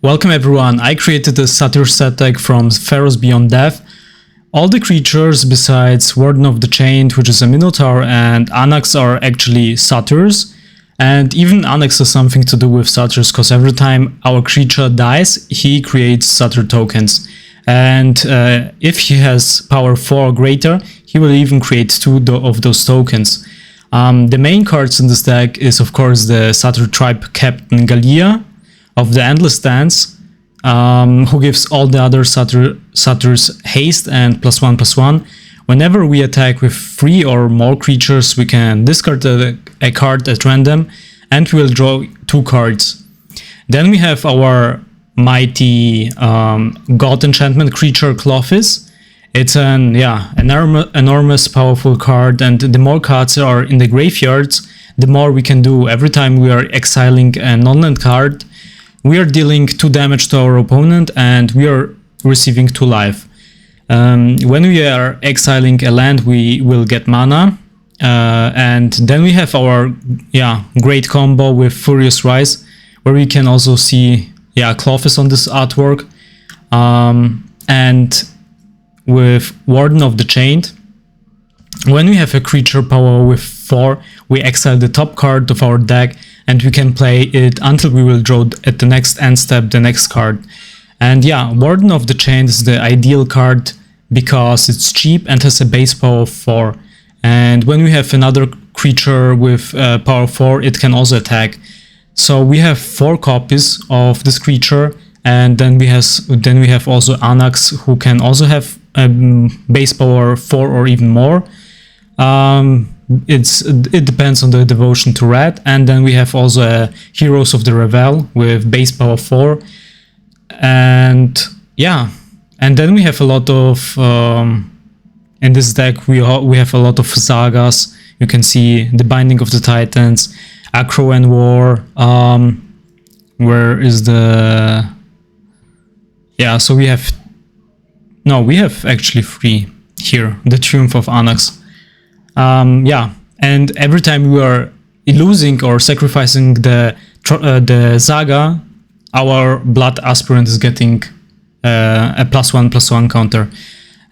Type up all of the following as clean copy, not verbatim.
Welcome everyone, I created a Satyr set deck from Theros Beyond Death. All the creatures besides Warden of the Chained, which is a Minotaur, and Anax are actually Satyrs. And even Anax has something to do with Satyrs, because every time our creature dies, he creates Satyr tokens. And if he has power 4 or greater, he will even create 2 of those tokens. The main cards in this deck is of course the Satyr Tribe Captain Gallia of the Endless Dance, who gives all the other Satyrs haste and +1/+1. Whenever we attack with 3 or more creatures, we can discard a card at random and we will draw 2 cards. Then we have our mighty god enchantment creature Klothys. It's an enormous powerful card, and the more cards are in the graveyards, the more we can do. Every time we are exiling a non-land card, we are dealing 2 damage to our opponent and we are receiving 2 life. When we are exiling a land, we will get mana, and then we have our great combo with Furious Rise, where we can also see Klothys on this artwork, and with Warden of the Chained. When we have a creature power with 4, we exile the top card of our deck and we can play it until we will draw at the next end step the next card. And Warden of the Chained is the ideal card because it's cheap and has a base power of 4. And when we have another creature with power 4, it can also attack. So we have 4 copies of this creature, and then we have also Anax, who can also have base power 4 or even more. It depends on the devotion to red. And then we have also Heroes of the Revel with base power 4, and and then we have a lot of in this deck we have a lot of sagas. You can see the Binding of the Titans, Acro and War. Where is the so we have actually 3 here. The Triumph of Anax. And every time we are losing or sacrificing the Saga, our Blood Aspirant is getting a +1/+1 counter.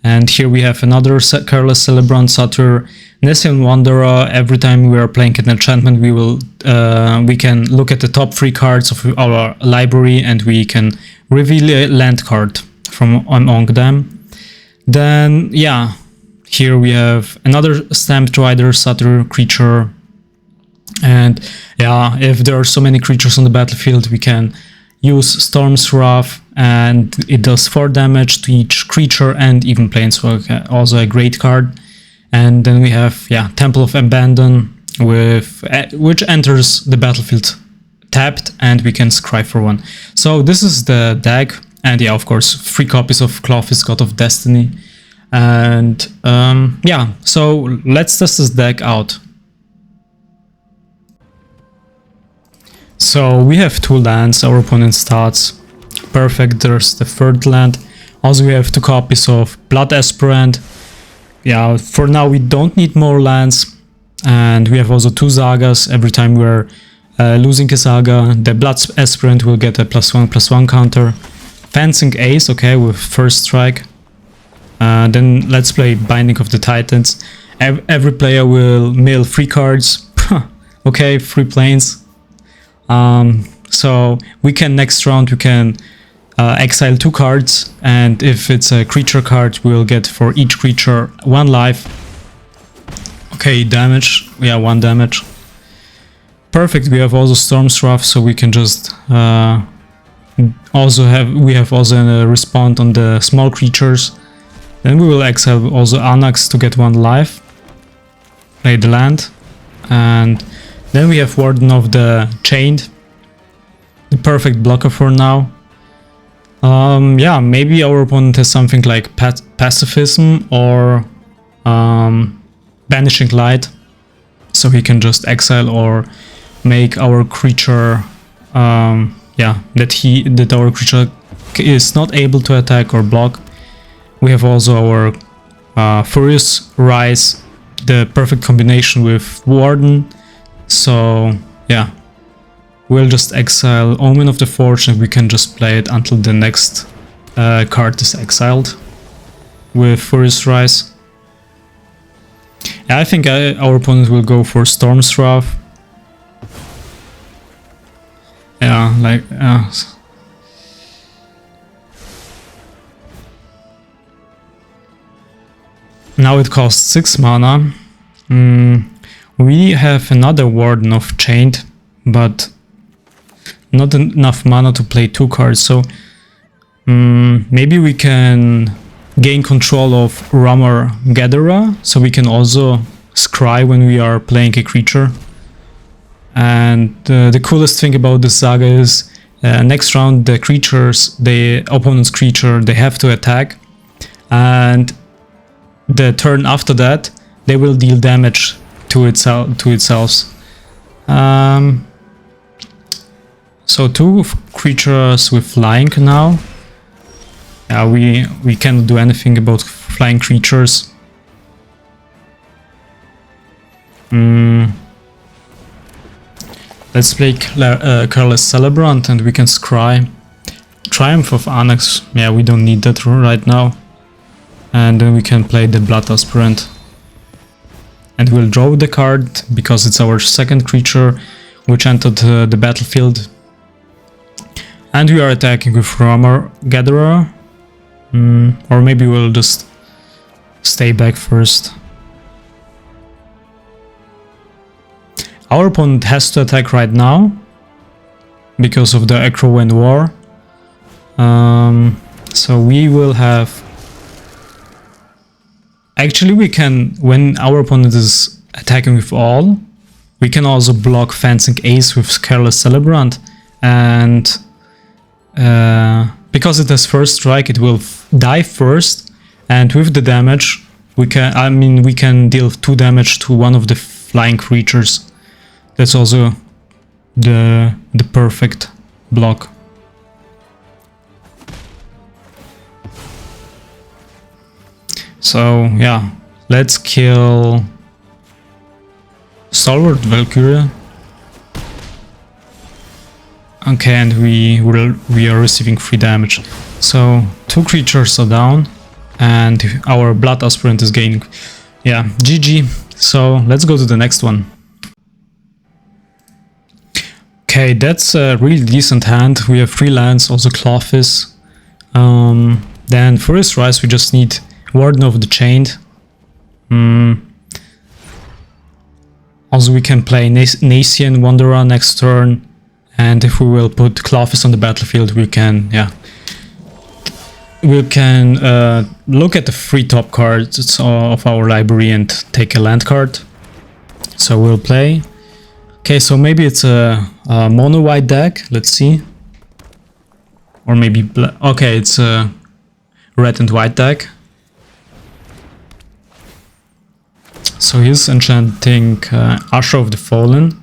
And here we have another Careless Celebrant, Satyr, Nessian Wanderer. Every time we are playing an enchantment, we can look at the top 3 cards of our library and we can reveal a land card from among them. Then here we have another Stamped Rider Satyr creature, and if there are so many creatures on the battlefield, we can use Storm's Wrath, and it does 4 damage to each creature and even Planeswalker, also a great card. And then we have Temple of Abandon, which enters the battlefield tapped, and we can scry for 1. So this is the deck, and of course 3 copies of Klothys, God of Destiny. And so let's test this deck out. So we have 2 lands, our opponent starts. Perfect, there's the 3rd land. Also we have 2 copies of Blood Aspirant. For now we don't need more lands. And we have also 2 sagas. Every time we're losing a saga, the Blood Aspirant will get a +1/+1 counter. Fencing Ace, okay, with 1st strike. Then let's play Binding of the Titans. Every player will mill 3 cards. Okay, 3 planes. So we can next round exile 2 cards, and if it's a creature card, we'll get for each creature 1 life. Okay, damage. 1 damage. Perfect. We have also Storm's Wrath, so we can just we have also a respond on the small creatures. Then we will exile also Anax to get 1 life. Play the land. And then we have Warden of the Chained. The perfect blocker for now. Maybe our opponent has something like Pacifism or Banishing Light. So he can just exile or make our creature that our creature is not able to attack or block. We have also our Furious Rise, the perfect combination with Warden. So we'll just exile Omen of the Forge and we can just play it until the next card is exiled with Furious Rise. Yeah, I think our opponent will go for Storm's Wrath. Yeah, like... now it costs 6 mana. We have another Warden of Chained, but not enough mana to play 2 cards, so maybe we can gain control of Rammer Gatherer, so we can also scry when we are playing a creature. And the coolest thing about this saga is next round the opponent's creature, they have to attack, and the turn after that they will deal damage to itself. So 2 creatures with flying now. Yeah, we cannot do anything about flying creatures. Let's play Careless Celebrant and we can scry. Triumph of Anax, yeah, we don't need that right now. And then we can play the Blood Aspirant. And we'll draw the card because it's our second creature which entered the battlefield. And we are attacking with Rammer Gatherer. Or maybe we'll just stay back first. Our opponent has to attack right now because of the Acro and War. So we will have... Actually, we can, when our opponent is attacking with all, we can also block Fencing Ace with Careless Celebrant, and because it has first strike, it will die first, and with the damage, we can deal 2 damage to one of the flying creatures. That's also the perfect block. So yeah, let's kill Stalwart Valkyria. Okay, and we are receiving 3 damage. So 2 creatures are down, and our Blood Aspirant is gaining. Yeah, GG. So let's go to the next one. Okay, that's a really decent hand. We have 3 lands, also Klothys. Then Furious Rise, we just need Warden of the Chained. Also we can play Nasian Wanderer next turn, and if we will put Klothys on the battlefield, we can, yeah, we can look at the 3 top cards of our library and take a land card. So we'll play. Okay, so maybe it's a mono white deck, let's see. Or maybe okay, it's a red and white deck. So he's enchanting Usher of the Fallen.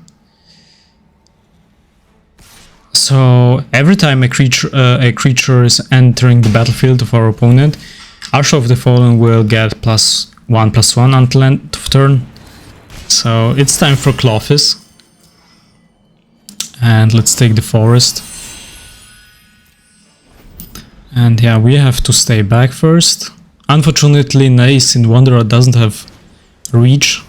So every time a creature is entering the battlefield of our opponent, Usher of the Fallen will get +1/+1 until end of turn. So it's time for Klothys. And let's take the forest. And yeah, we have to stay back first. Unfortunately, Nasian Wanderer doesn't have reach.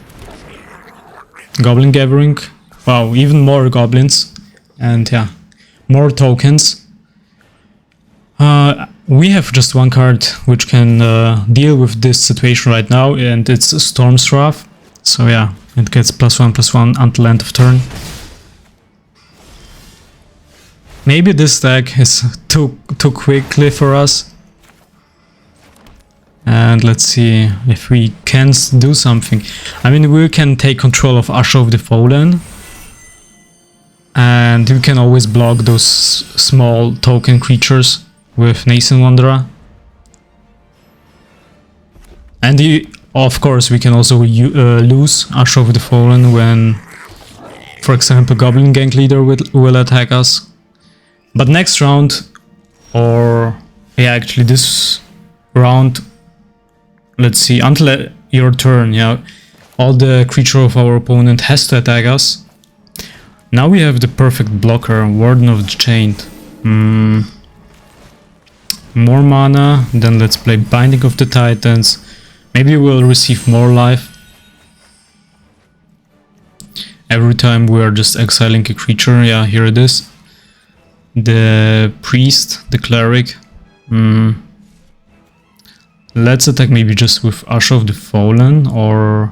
Goblin Gathering. Wow, even more goblins. And yeah, more tokens. We have just 1 card which can deal with this situation right now, and it's Storm's Wrath. So yeah, it gets +1/+1 until end of turn. Maybe this deck is too quickly for us. And let's see if we can do something. I mean, we can take control of Usher of the Fallen. And we can always block those small token creatures with Nasian Wanderer. And of course, we can also lose Usher of the Fallen when, for example, Goblin Gang Leader will attack us. But next round, or yeah, actually this round, let's see, until your turn, yeah, all the creature of our opponent has to attack us. Now we have the perfect blocker, Warden of the Chained. More mana, then let's play Binding of the Titans. Maybe we'll receive more life. Every time we are just exiling a creature. Yeah, here it is. The Priest, the Cleric. Let's attack maybe just with Ash of the Fallen, or...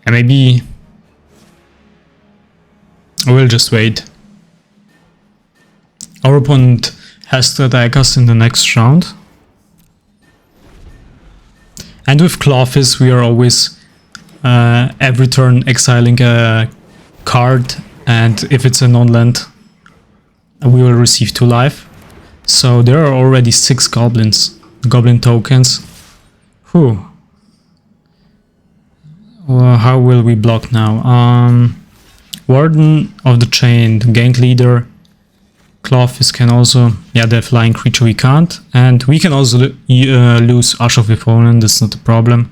and maybe... we'll just wait. Our opponent has to attack us in the next round. And with Klothys we are always every turn exiling a card, and if it's a non-land we will receive 2 life. So there are already 6 goblins, goblin tokens. Whew. Well, how will we block now? Warden of the Chained, Gank Leader. Klothys can also, yeah, the flying creature we can't, and we can also lose Ash of the Fallen, that's not a problem.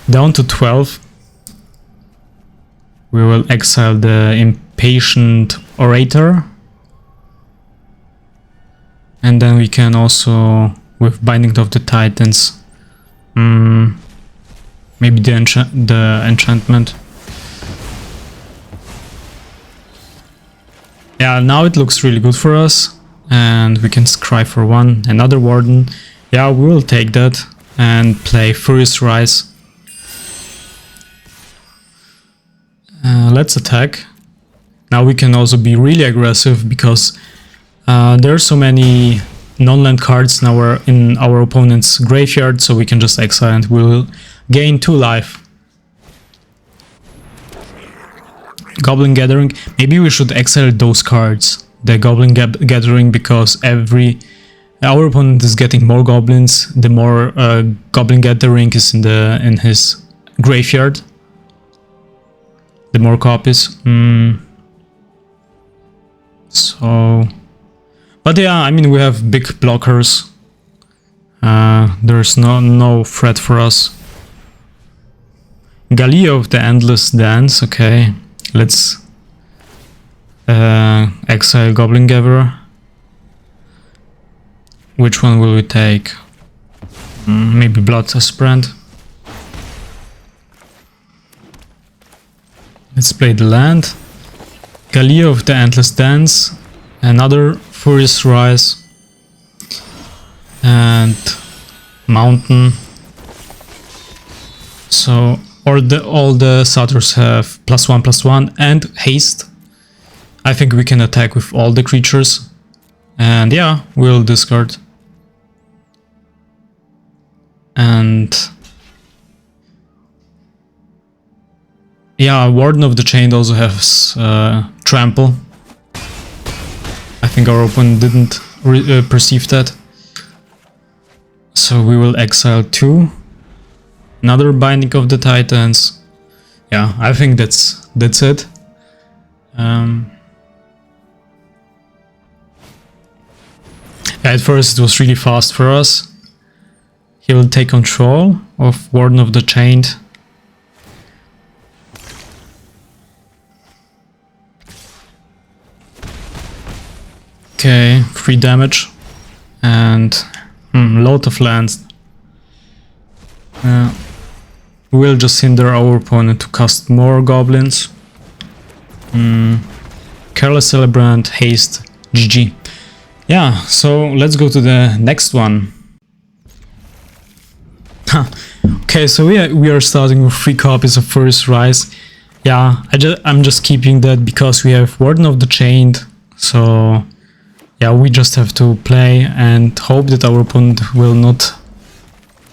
Down to 12. We will exile the Impatient Orator, and then we can also, with Binding of the Titans, maybe the enchantment. Yeah, now it looks really good for us, and we can scry for 1, another Warden. Yeah, we will take that and play Furious Rise. Let's attack. Now we can also be really aggressive because there are so many non-land cards now in our opponent's graveyard, so we can just exile and we'll gain 2 life. Goblin Gathering. Maybe we should exile those cards, the Goblin Gathering, because our opponent is getting more goblins, the more Goblin Gathering is in his graveyard, the more copies. So, but yeah, I mean, we have big blockers. There's no threat for us. Gallia of the Endless Dance. Okay. Let's exile Goblin Gatherer. Which one will we take? Maybe Blood Aspirant. Let's play the land. Gallia of the Endless Dance. Another Furious Rise. And Mountain. So... all the Satyrs have +1/+1 and haste. I think we can attack with all the creatures. And yeah, we'll discard. And yeah, Warden of the Chained also has Trample. I think our opponent didn't perceive that. So we will exile 2. Another Binding of the Titans. Yeah, I think that's it. At first it was really fast for us. He will take control of Warden of the Chained. Okay, 3 damage. And lot of lands. We'll just hinder our opponent to cast more goblins. Careless Celebrant, haste, GG. Yeah, so let's go to the next one. Okay, so we are starting with 3 copies of Furious Rise. Yeah, I'm just keeping that because we have Warden of the Chained. So yeah, we just have to play and hope that our opponent will not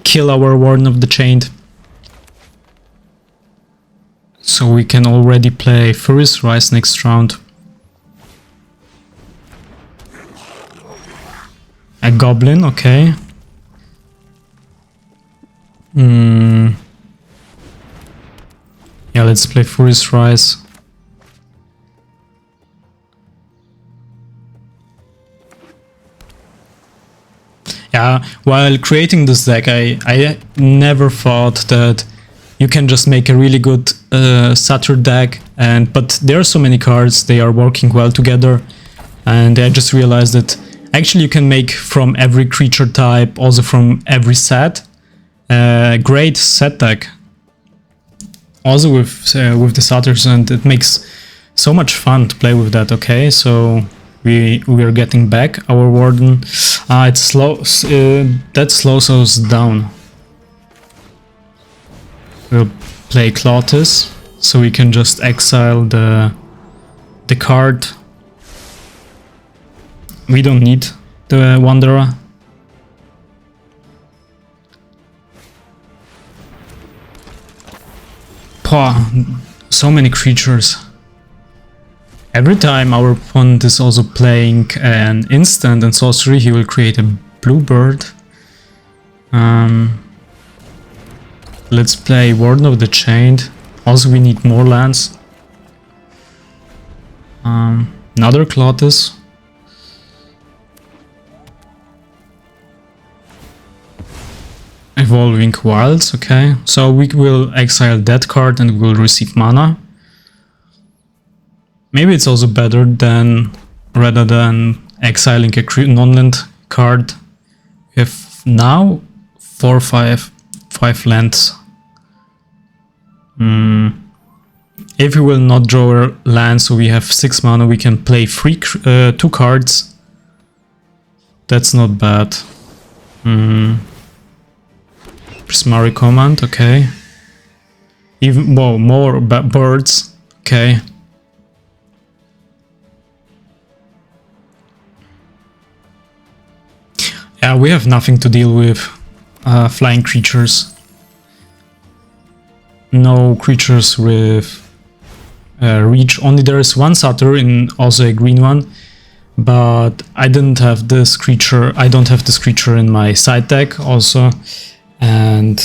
kill our Warden of the Chained. So we can already play Furious Rise next round. A Goblin, okay. Yeah, let's play Furious Rise. Yeah, while creating this deck, I never thought that you can just make a really good Satyr deck. But there are so many cards, they are working well together, and I just realized that actually you can make from every creature type, also from every set, a great set deck. Also with the Satyrs, and it makes so much fun to play with that. Okay, so we are getting back our Warden. It's slow. That slows us down. We'll play Klothys, so we can just exile the card. We don't need the Wanderer. Pah, so many creatures. Every time our opponent is also playing an instant and sorcery, he will create a blue bird. Let's play Warden of the Chained. Also we need more lands. Another Klothys. Evolving Wilds, okay. So we will exile that card and we'll receive mana. Maybe it's also better than, rather than exiling a non-land card. We have now 4, 5 lands. If we will not draw a land, so we have 6 mana, we can play 2 cards. That's not bad. Prismari Command, okay. Even more birds, okay. Yeah, we have nothing to deal with flying creatures. No creatures with reach. Only there is one Satyr in also a green one, but I didn't have this creature. I don't have this creature in my side deck also, and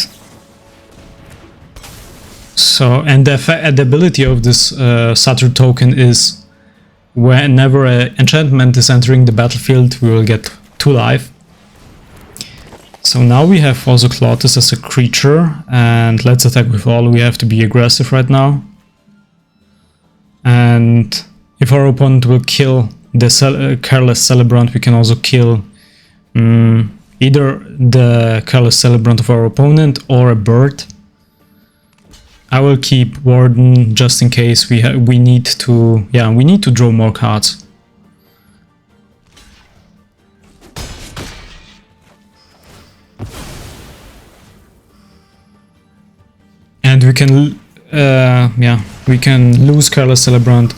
so the ability of this Satyr token is whenever an enchantment is entering the battlefield, we will get 2 life. So now we have also Klothys as a creature, and let's attack with all. We have to be aggressive right now. And if our opponent will kill the Careless Celebrant, we can also kill either the Careless Celebrant of our opponent or a bird. I will keep Warden just in case we need to draw more cards. And we can lose Careless Celebrant,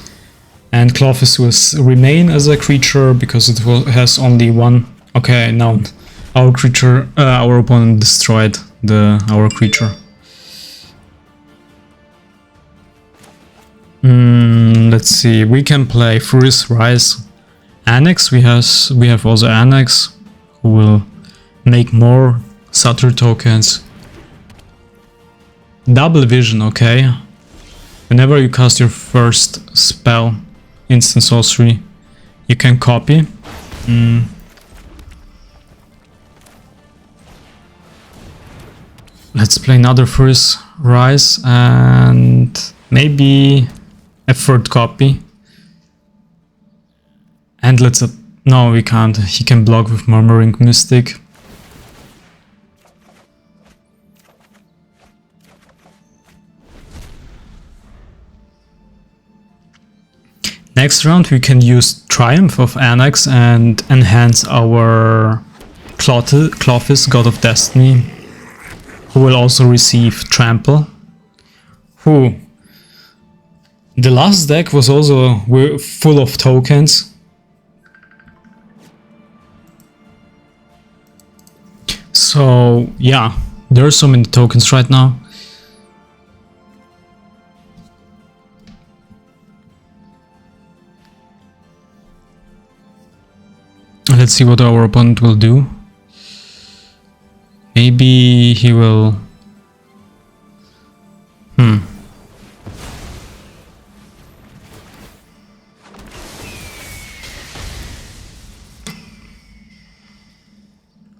and Klothys will remain as a creature because it has only one. Okay, now our opponent destroyed our creature. Let's see. We can play Furious Rise, Annex. We have also Annex, who will make more Satyr tokens. Double Vision, okay. Whenever you cast your first spell, instant sorcery, you can copy. Let's play another Furious Rise and maybe a 3rd copy. And no, we can't. He can block with Murmuring Mystic. Next round we can use Triumph of Annex and enhance our Klothys, God of Destiny, who will also receive Trample. The last deck was also full of tokens. So yeah, there are so many tokens right now. Let's see what our opponent will do. Maybe he will...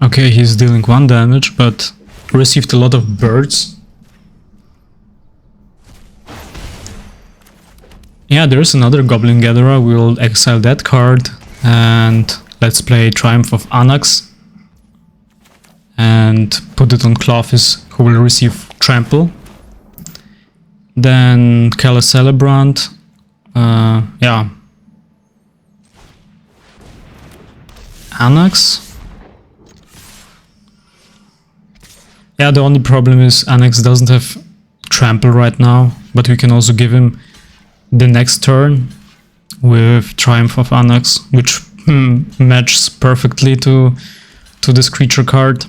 Okay, he's dealing 1 damage, but received a lot of birds. Yeah, there's another Goblin Gatherer. We'll exile that card and let's play Triumph of Anax and put it on Klothys, who will receive Trample. Then Kala Celebrant. Yeah. Anax. Yeah, the only problem is Anax doesn't have Trample right now, but we can also give him the next turn with Triumph of Anax, which matches perfectly to this creature card.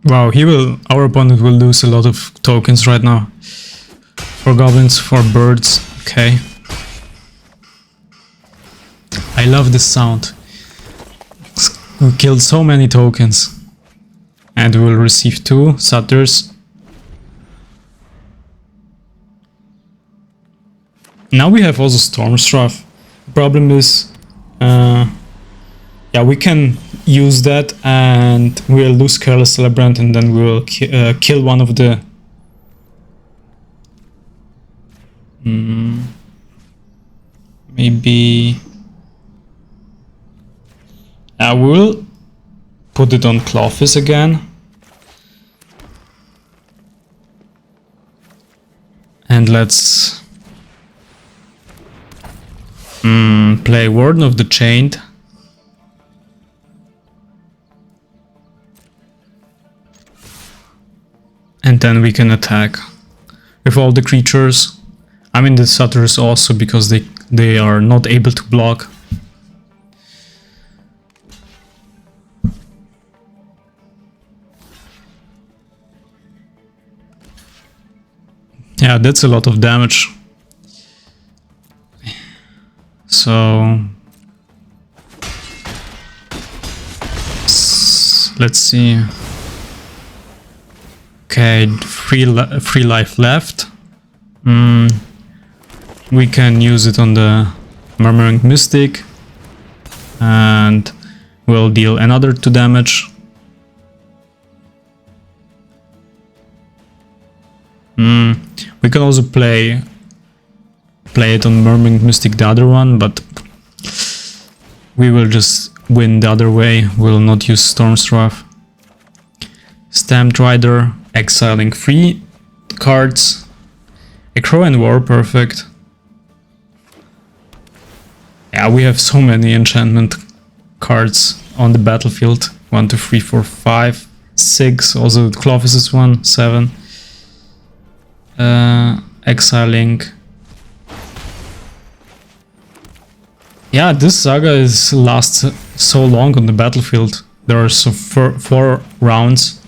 Wow, our opponent will lose a lot of tokens right now. For goblins, for birds, okay. I love this sound. We killed so many tokens. And we will receive 2 Satyrs. Now we have also Stormstraff. The problem is, yeah, we can use that and we'll lose Careless Celebrant and then we'll kill one of the... maybe... I will put it on Klothys again. And let's play Warden of the Chained. And then we can attack with all the creatures. I mean the Satyrs also, because they are not able to block. Yeah, that's a lot of damage. So let's see. Okay, free life left. We can use it on the Murmuring Mystic and we'll deal another 2 damage. We can also play it on Murmuring Mystic, the other one, but we will just win the other way. We'll not use Stormstraff. Stamped Rider, exiling 3 cards. Echo and War, perfect. Yeah, we have so many enchantment cards on the battlefield. 1, 2, 3, 4, 5, 6. Also Klothys is 1, 7. Exiling. Yeah, this saga lasts so long on the battlefield. There are so 4 rounds.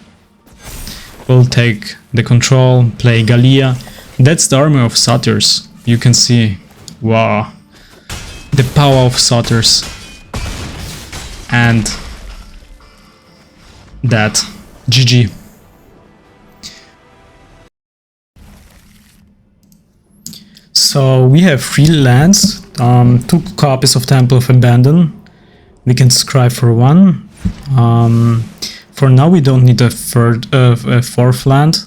We'll take the control, play Gallia. That's the army of Satyrs. You can see, wow, the power of Satyrs. And that, GG. So we have 3 lands, 2 copies of Temple of Abandon. We can scribe for 1. For now we don't need a 4th land.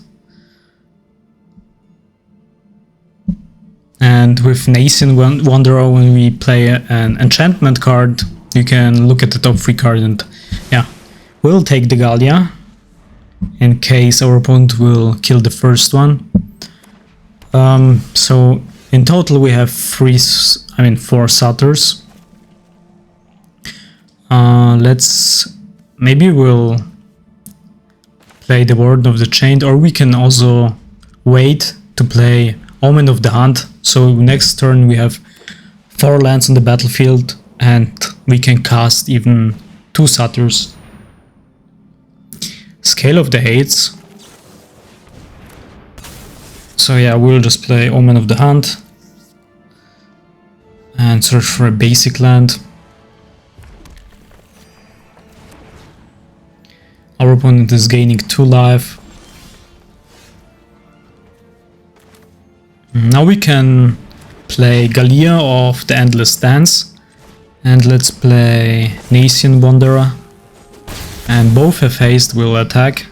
And with Nascent Wanderer, when we play an enchantment card, you can look at the top 3 card and yeah, we'll take the Gallia in case our opponent will kill the first one. So in total we have 4 Satyrs. Maybe we'll play the Warden of the Chained, or we can also wait to play Omen of the Hunt. So next turn we have 4 lands on the battlefield and we can cast even 2 Satyrs. Scale of the Hates. So yeah, we'll just play Omen of the Hunt and search for a basic land. Our opponent is gaining 2 life. Now we can play Gallia of the Endless Dance, and let's play Nascent Wanderer, and both have haste, will attack.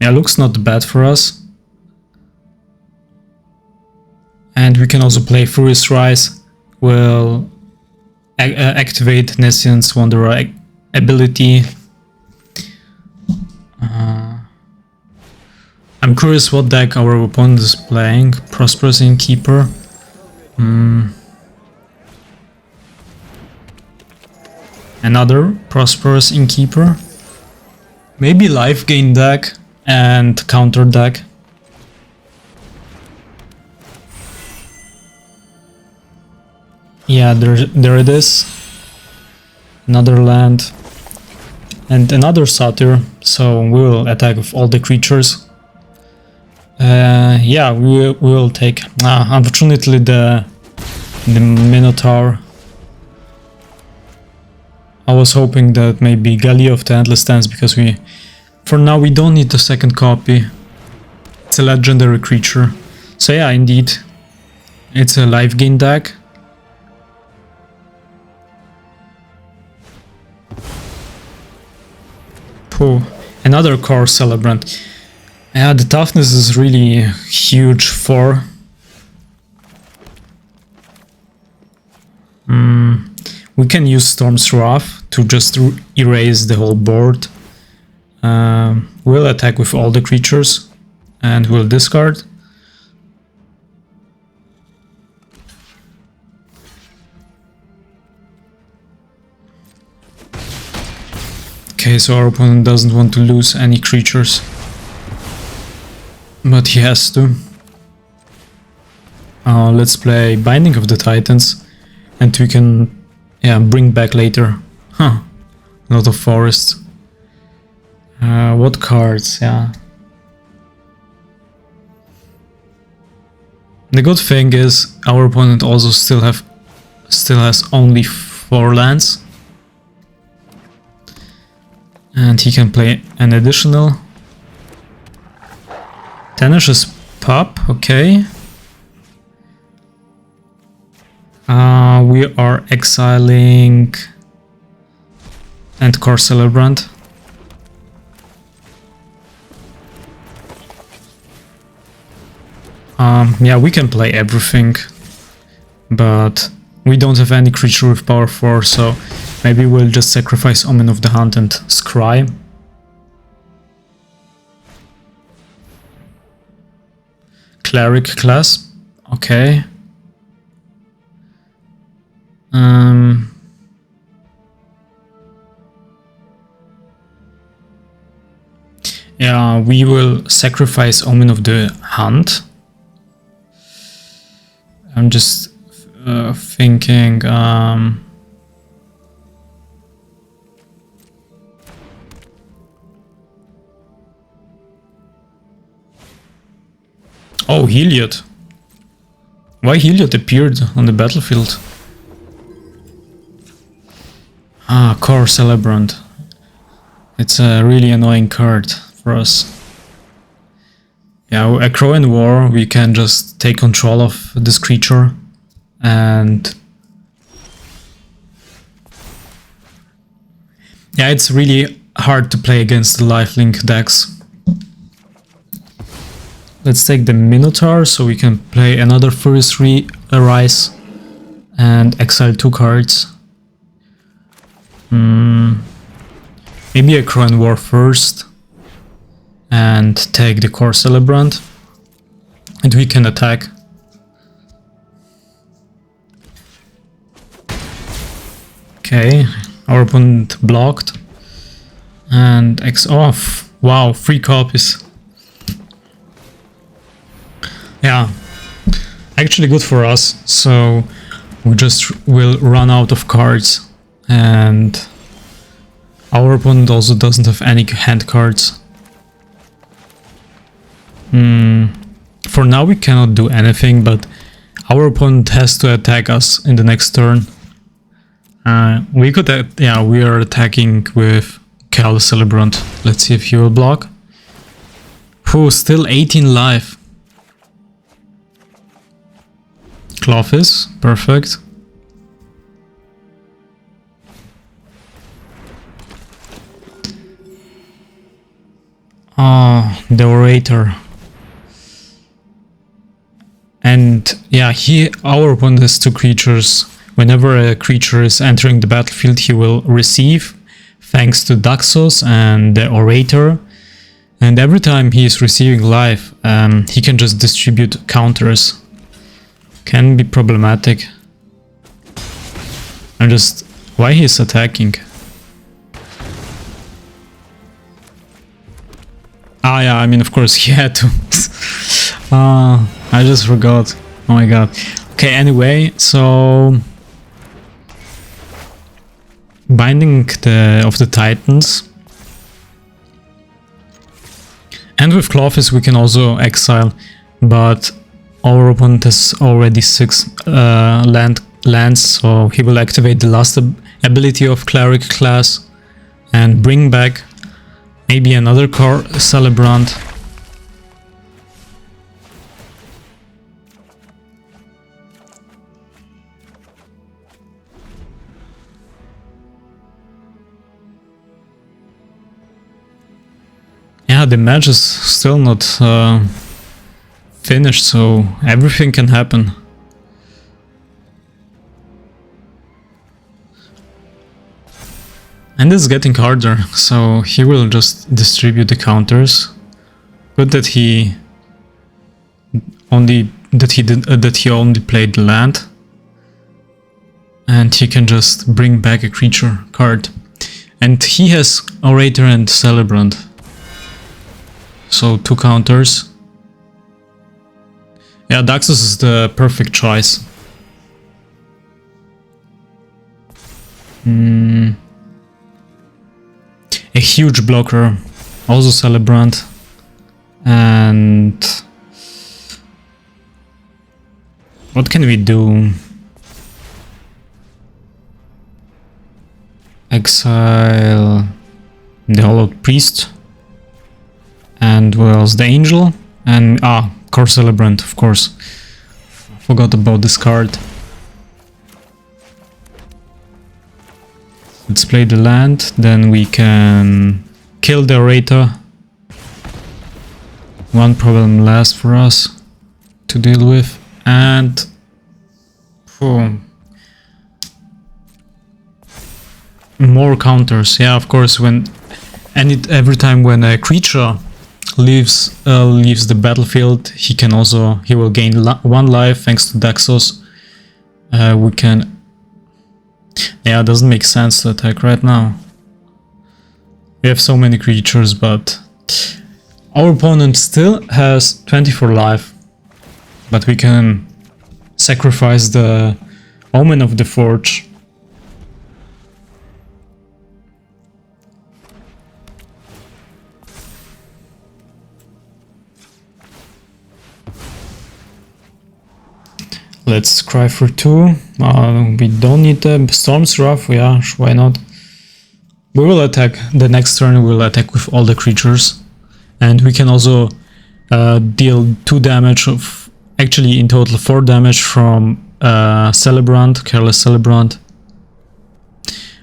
Yeah, looks not bad for us. And we can also play Furious Rise. Will activate Nessian's Wanderer ability. I'm curious what deck our opponent is playing. Prosperous Innkeeper. Another Prosperous Innkeeper. Maybe life gain deck and counter deck. Yeah, there it is. Another land. And another Satyr. So we will attack with all the creatures. Yeah, we will take. Unfortunately, the Minotaur. I was hoping that maybe Gallia of the Endless Dance, because for now we don't need the second copy. It's a legendary creature. So yeah, indeed, it's a life gain deck. Pooh, another core celebrant. Yeah, the toughness is really huge for. We can use Storm's Wrath to just erase the whole board. We'll attack with all the creatures and we'll discard. Okay, so our opponent doesn't want to lose any creatures. But he has to. Let's play Binding of the Titans. And we can, yeah, bring back later. Huh. A lot of forests. What cards? Yeah. The good thing is our opponent also still has only 4 lands. And he can play an additional. Tenacious Pup, okay. We are exiling and Core Celebrant. Yeah, we can play everything, but we don't have any creature with power 4, so maybe we'll just sacrifice Omen of the Hunt and Scry. Cleric class, okay. Yeah, we will sacrifice Omen of the Hunt. I'm just thinking. Oh, Heliod. Why Heliod appeared on the battlefield? Ah, Core Celebrant. It's a really annoying card for us. Yeah, a Crow in War, we can just take control of this creature and... Yeah, it's really hard to play against the lifelink decks. Let's take the Minotaur so we can play another Furious Rise and exile 2 cards. Maybe a Crow in War first and take the Core Celebrant and we can attack. Okay, our opponent blocked and off. Wow, 3 copies. Yeah, actually good for us, so we just will run out of cards and our opponent also doesn't have any hand cards. For now we cannot do anything, but our opponent has to attack us in the next turn. We could, yeah, we are attacking with Cal Celebrant. Let's see if he will block. Whew, still 18 life. Klothys, perfect. The Orator. And yeah, our opponent has 2 creatures. Whenever a creature is entering the battlefield, he will receive, thanks to Daxos and the Orator. And every time he is receiving life, he can just distribute counters. Can be problematic. And just why he's attacking? Ah yeah, I mean of course he had to. I just forgot. Oh my god. Okay, anyway, so Binding of the Titans. And with Klothys we can also exile, but our opponent has already 6 lands, so he will activate the last ability of Cleric class and bring back maybe another core Celebrant. Yeah, the match is still not finished, so everything can happen. And it's getting harder, so he will just distribute the counters. Good that he only played the land, and he can just bring back a creature card. And he has Orator and Celebrant, so 2 counters. Yeah, Daxos is the perfect choice. A huge blocker, also Celebrant, and what can we do? Exile the Hollowed Priest, and what else? The Angel, and Core Celebrant, of course. Forgot about this card. Let's play the land, then we can kill the Orator. One problem less for us to deal with, and more counters. Yeah, of course, every time when a creature leaves the battlefield, he will gain 1 life thanks to Daxos. Yeah, it doesn't make sense to attack right now. We have so many creatures, but our opponent still has 24 life. But we can sacrifice the Omen of the Forge. Let's cry for 2. We don't need the Storm's Wrath, yeah, why not? We will attack, the next turn we will attack with all the creatures. And we can also deal 2 damage of, actually in total 4 damage from Celebrant, Careless Celebrant.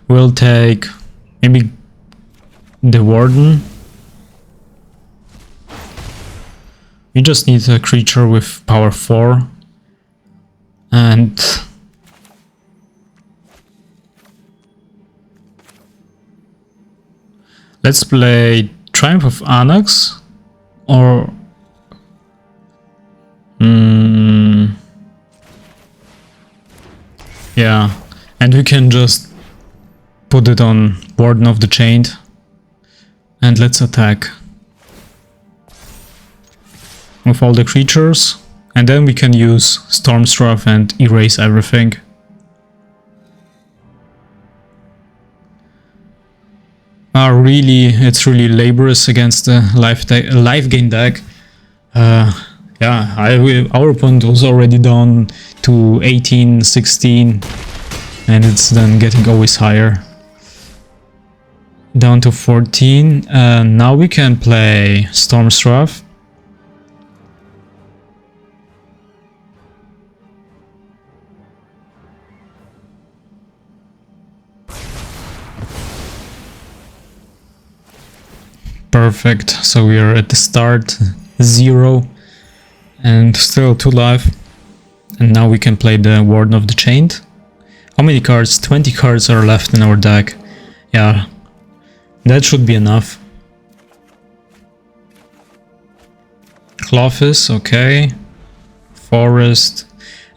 We'll take maybe the Warden. We just need a creature with power 4. And let's play Triumph of Anax, or yeah, and we can just put it on Warden of the Chained, and let's attack with all the creatures. And then we can use Storm's Wrath and erase everything. It's really laborious against the life gain deck. Yeah, our opponent was already down to 18, 16, and it's then getting always higher. Down to 14. Now we can play Storm's Wrath. Perfect. So we are at the start, 0, and still 2 life. And now we can play the Warden of the Chained. How many cards? 20 cards are left in our deck. Yeah, that should be enough. Klothys, okay. Forest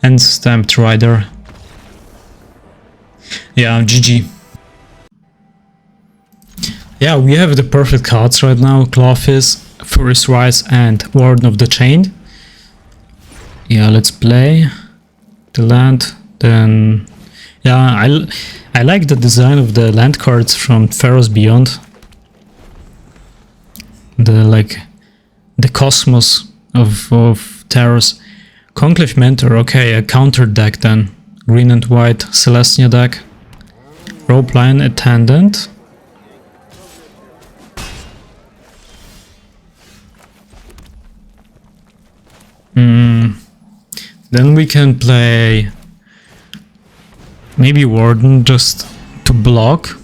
and Stamped Rider. Yeah, GG. Yeah, we have the perfect cards right now. Klothys, Furious Rise and Warden of the Chained. Yeah, let's play the land. Then, yeah, I like the design of the land cards from Theros Beyond. The cosmos of Theros. Conclave Mentor, okay, a counter deck then. Green and white Celestia deck. Rope Line Attendant. Then we can play maybe Warden just to block.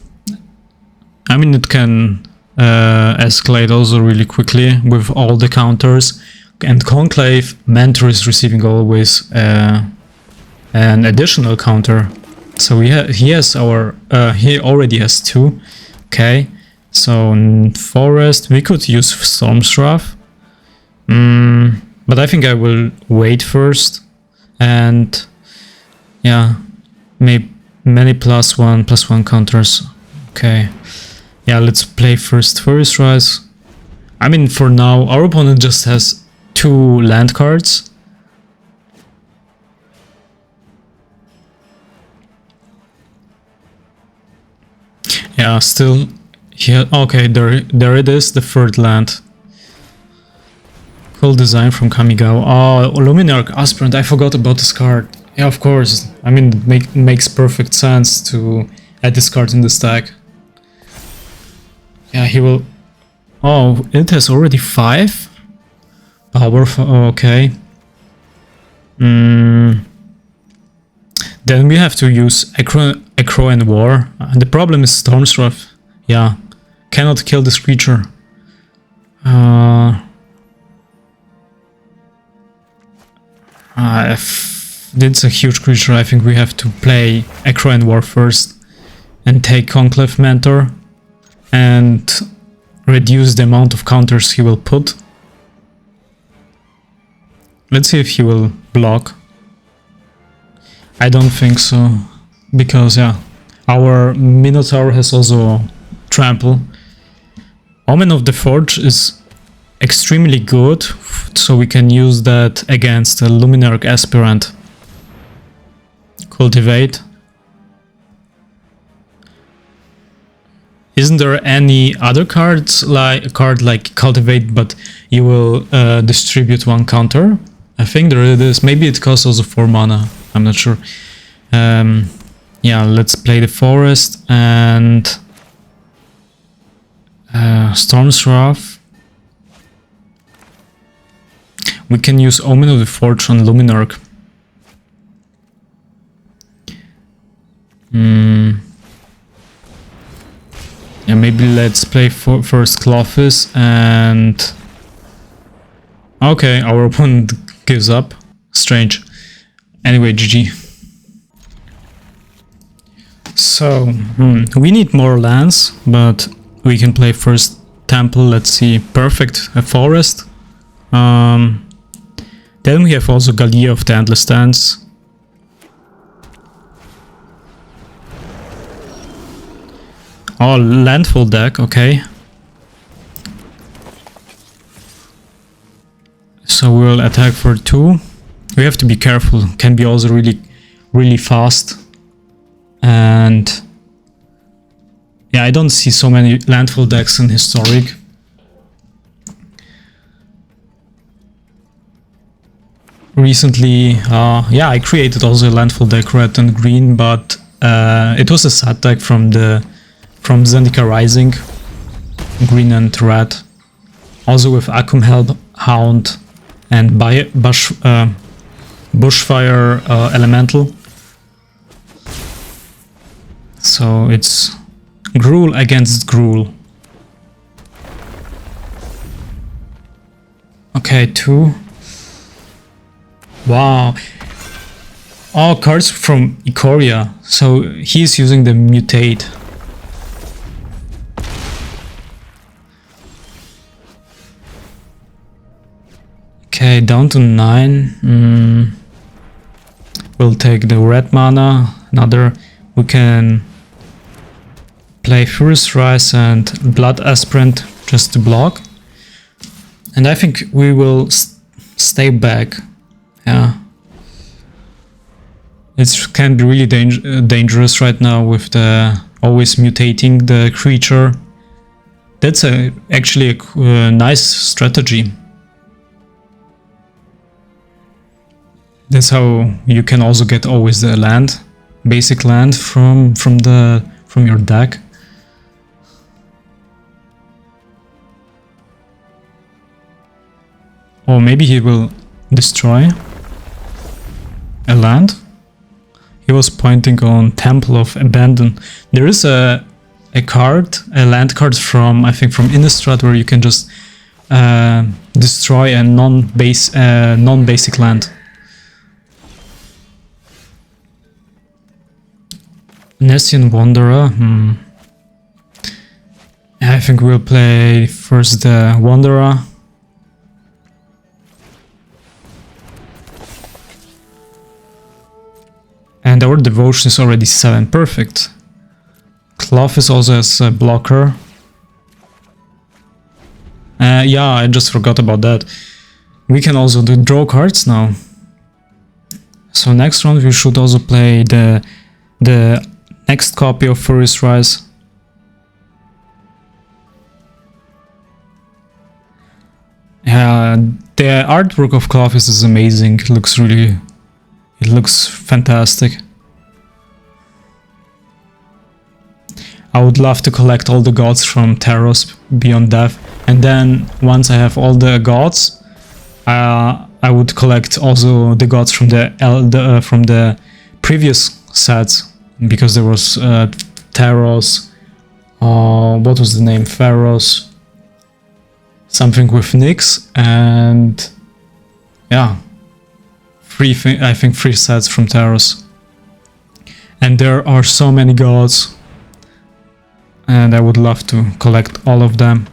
I mean, it can escalate also really quickly with all the counters. And Conclave Mentor is receiving always an additional counter. So he already has 2. Okay, so in Forest we could use Stormstraff. But I think I will wait first. And yeah, maybe many +1/+1 counters. Okay, yeah, let's play first Furious Rise. I mean, for now our opponent just has 2 land cards. Yeah, still here. Okay, there it is, the 3rd land. Cool design from Kamigawa. Oh, Luminarch Aspirant, I forgot about this card. Yeah, of course. I mean, it makes perfect sense to add this card in the stack. Yeah, he will... Oh, it has already 5? Powerful, okay. Then we have to use Echo and War. And the problem is Stormstraff. Yeah, cannot kill this creature. If it's a huge creature, I think we have to play Echo and War first and take Conclave Mentor and reduce the amount of counters he will put. Let's see if he will block. I don't think so, because yeah, our Minotaur has also Trample. Omen of the Forge is extremely good, so we can use that against a Luminarch Aspirant. Cultivate. Isn't there any other cards like Cultivate, but you will distribute 1 counter? I think there it is. Maybe it costs also 4 mana. I'm not sure. Yeah, let's play the Forest and Stormstraff. We can use Omen of the Forge on Luminarch. Yeah, maybe let's play first Klothys and... Okay, our opponent gives up. Strange. Anyway, GG. So, we need more lands, but we can play first Temple, let's see, perfect, a Forest. Then we have also Gallia of the Endless Dance. Oh, landfall deck, okay. So we'll attack for 2. We have to be careful, can be also really fast. And yeah, I don't see so many landfall decks in Historic. Recently, yeah, I created also a landfall deck, red and green, but it was a sad deck from Zendika Rising, green and red. Also with Akum Hound and Bushfire Elemental. So it's Gruul against Gruul. Okay, 2. Wow. All cards from Ikoria. So he's using the mutate. Okay, down to 9. We'll take the red mana. Another. We can play Furious Rise and Blood Aspirant just to block. And I think we will stay back. Yeah. It can be really dangerous right now with the always mutating the creature. That's actually a nice strategy. That's how you can also get always the land, basic land from your deck. Or maybe he will destroy a land. He was pointing on Temple of Abandon. There is a card, a land card from, I think, from Innistrad, where you can just destroy a non-basic land. Nessian Wanderer. I think we'll play first the Wanderer. And our devotion is already 7, perfect. Klothys also has a blocker. Yeah, I just forgot about that. We can also draw cards now. So next round we should also play the next copy of Furious Rise. Yeah, the artwork of Klothys is amazing. It looks fantastic. I would love to collect all the gods from Theros Beyond Death, and then once I have all the gods, I would collect also the gods from the previous sets, because there was Theros. What was the name? Pharos. Something with Nyx, and yeah. I think 3 sets from Theros. And there are so many gods. And I would love to collect all of them.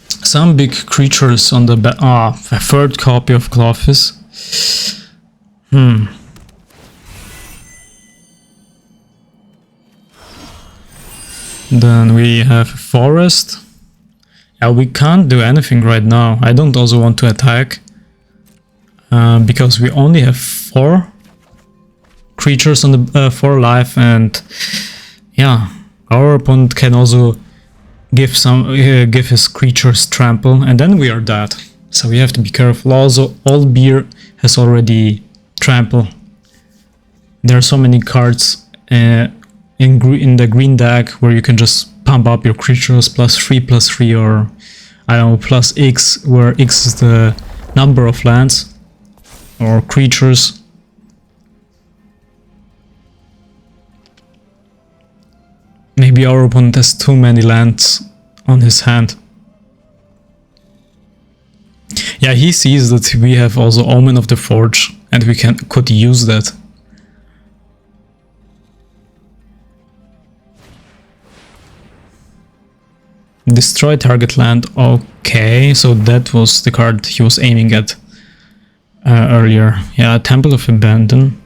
Some big creatures on the back. A 3rd copy of Klothys. Then we have a forest. Yeah, we can't do anything right now. I don't also want to attack. Because we only have 4 creatures on the 4 life, and yeah, our opponent can also give his creatures trample, and then we are dead. So we have to be careful. Also, all beer has already trample. There are so many cards in the green deck where you can just pump up your creatures +3/+3, or I don't know, +X, where X is the number of lands or creatures. Maybe our opponent has too many lands on his hand. Yeah, he sees that we have also Omen of the Forge, and we could use that. Destroy target land. Okay, so that was the card he was aiming at earlier. Yeah, Temple of Abandon.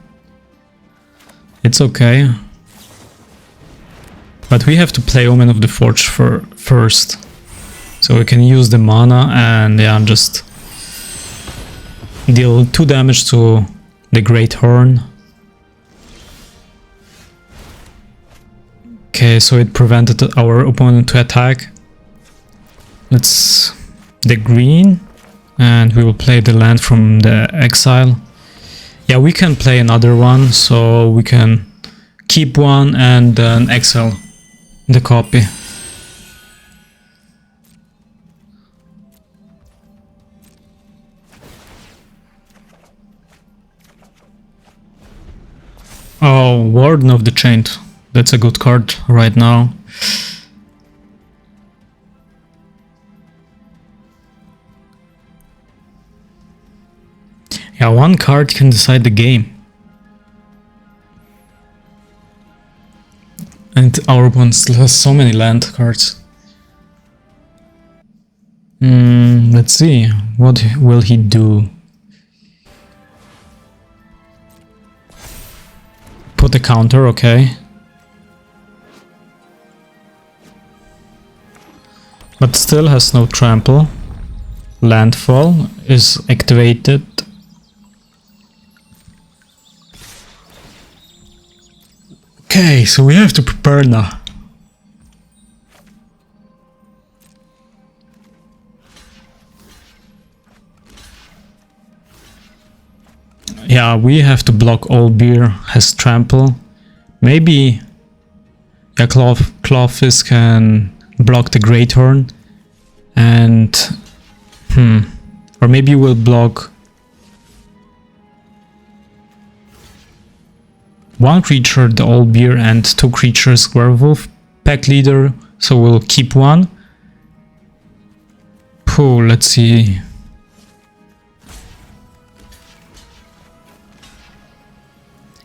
It's okay. But we have to play Omen of the Forge first. So we can use the mana and yeah, just deal 2 damage to the Great Horn. Okay, so it prevented our opponent to attack. Let's the green, and we will play the land from the exile. Yeah, we can play another one, so we can keep one and then exile the copy. Oh, Warden of the Chained. That's a good card right now. Yeah, one card can decide the game. And our opponent still has so many land cards. Let's see. What will he do? Put a counter, okay. But still has no trample. Landfall is activated. Okay, so we have to prepare now. Yeah, we have to block all beer, has trample. Maybe yeah, Klothys can block the Great Horn. And or maybe we'll block one creature, the Old Beer, and two creatures, Werewolf, Pack Leader, so we'll keep one. Let's see.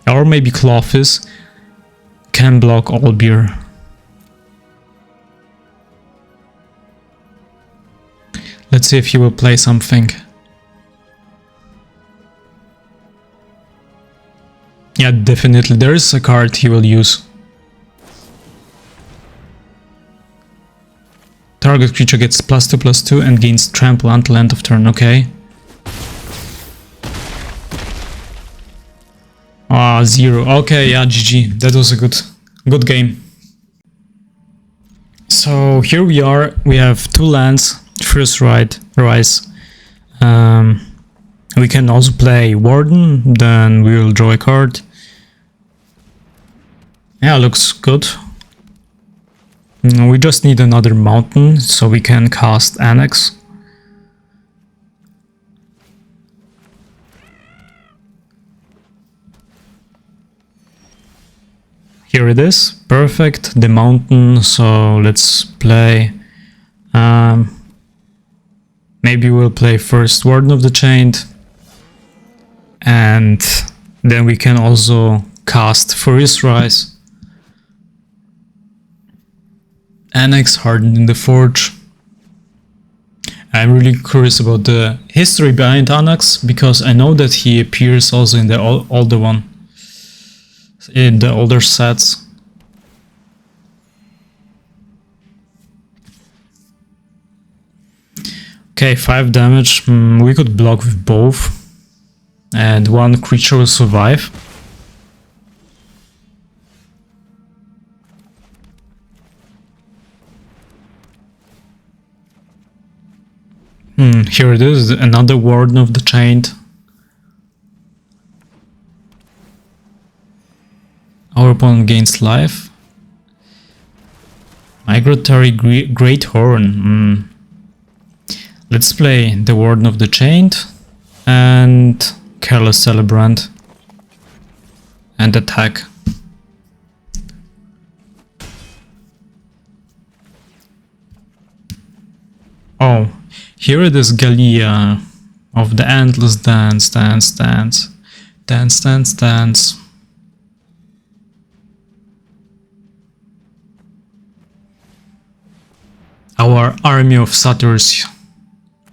Or maybe Klothys can block Old Beer. Let's see if he will play something. Yeah, definitely. There is a card he will use. Target creature gets +2/+2 and gains trample until end of turn. Okay. 0. Okay, yeah, GG. That was a good game. So here we are. We have 2 lands. First Rise. We can also play Warden. Then we will draw a card. Yeah, looks good. We just need another mountain so we can cast Annex. Here it is, perfect, the mountain, so let's play. Maybe we'll play first Warden of the Chained, and then we can also cast Furious Rise. Annex, Hardened in the Forge. I'm really curious about the history behind Annex, because I know that he appears also in the older one. In the older sets. Okay, 5 damage. We could block with both. And one creature will survive. Here it is, another Warden of the Chained. Our opponent gains life. Migratory Great Horn. Let's play the Warden of the Chained and Careless Celebrant and attack. Oh, here it is, Gallia of the Endless Dance. Our army of Satyrs.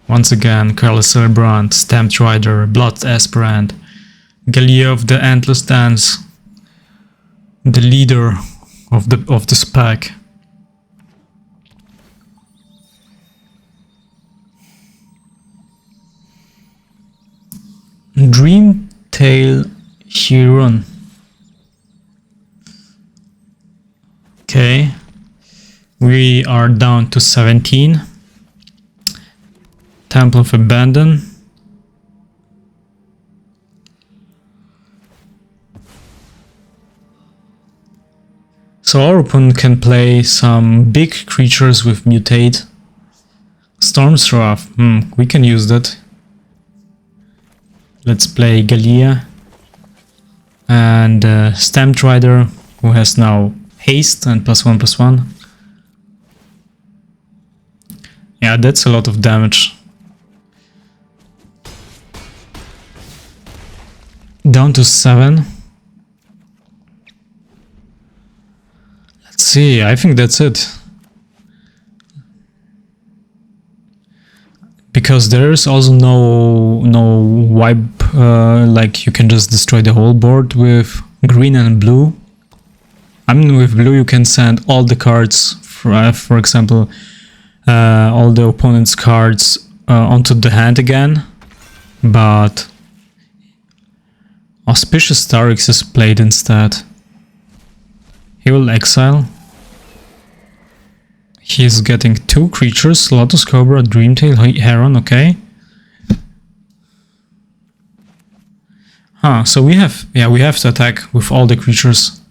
Once again, Careless Celebrant, Stamped Rider, Blood Aspirant, Gallia of the Endless Dance, the leader of this pack. Dreamtail Huron. Okay. We are down to 17. Temple of Abandon. So our opponent can play some big creatures with Mutate. Storm's Wrath. We can use that. Let's play Gallia. and Stamped Rider, who has now haste and +1/+1. Yeah, that's a lot of damage. Down to 7. Let's see, I think that's it. Because there's also no wipe, like you can just destroy the whole board with green and blue. I mean, with blue you can send all the cards, for example, all the opponent's cards onto the hand again, but Auspicious Starix is played instead. He will exile. He's getting 2 creatures, Lotus Cobra, Dreamtail, Heron, okay. So we have to attack with all the creatures.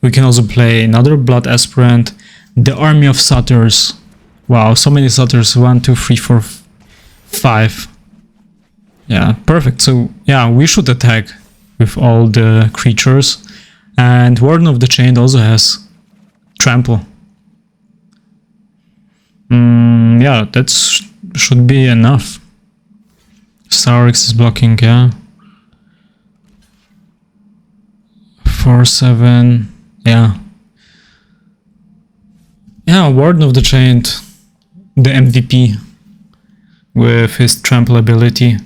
We can also play another Blood Aspirant, the Army of Satyrs. Wow, so many Satyrs, 1, 2, 3, 4, 5. Yeah, perfect. So yeah, we should attack with all the creatures, and Warden of the Chain also has Trample. Yeah, that should be enough. Starix is blocking, yeah. 4/7, yeah. Yeah, Warden of the Chain, the MVP with his Trample ability.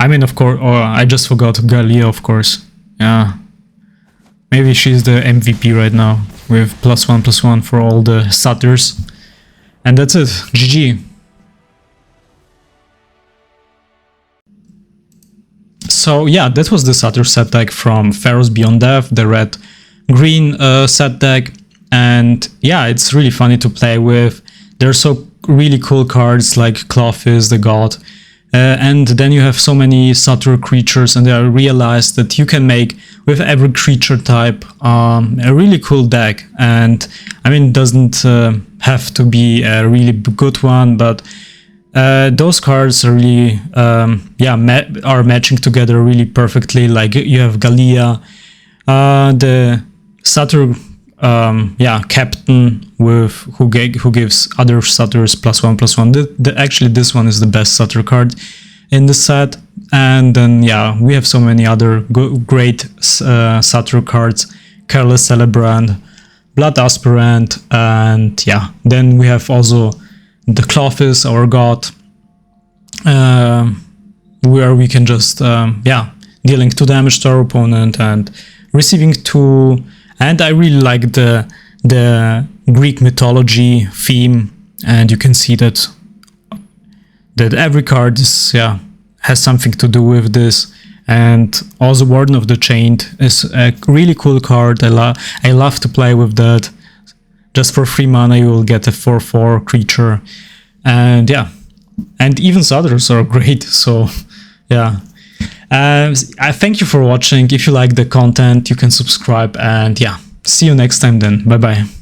I mean, of course, I just forgot Gallia, of course. Yeah. Maybe she's the MVP right now, with +1/+1 for all the Satyrs. And that's it. GG. So yeah, that was the Satyr set deck from Theros Beyond Death, the red-green set deck. And yeah, it's really funny to play with. There's so really cool cards like Klothys, the god. And then you have so many Satyr creatures, and I realized that you can make with every creature type a really cool deck. And I mean, it doesn't have to be a really good one, but those cards are really are matching together really perfectly. Like you have Gallia, the Satyr captain with who gives other Satyrs +1/+1. Actually, this one is the best Satyr card in the set. And then yeah, we have so many other great Satyr cards: Careless Celebrant, Blood Aspirant, and yeah, then we have also the Klothys, our god, where we can just dealing 2 damage to our opponent and receiving 2. And I really like the Greek mythology theme, and you can see that every card is has something to do with this. And also Warden of the Chained is a really cool card. I love to play with that. Just for 3 mana you will get a 4/4 creature, and yeah, and even Satyrs are great. So yeah. I thank you for watching. If you like the content, you can subscribe, and yeah, see you next time then. Bye bye.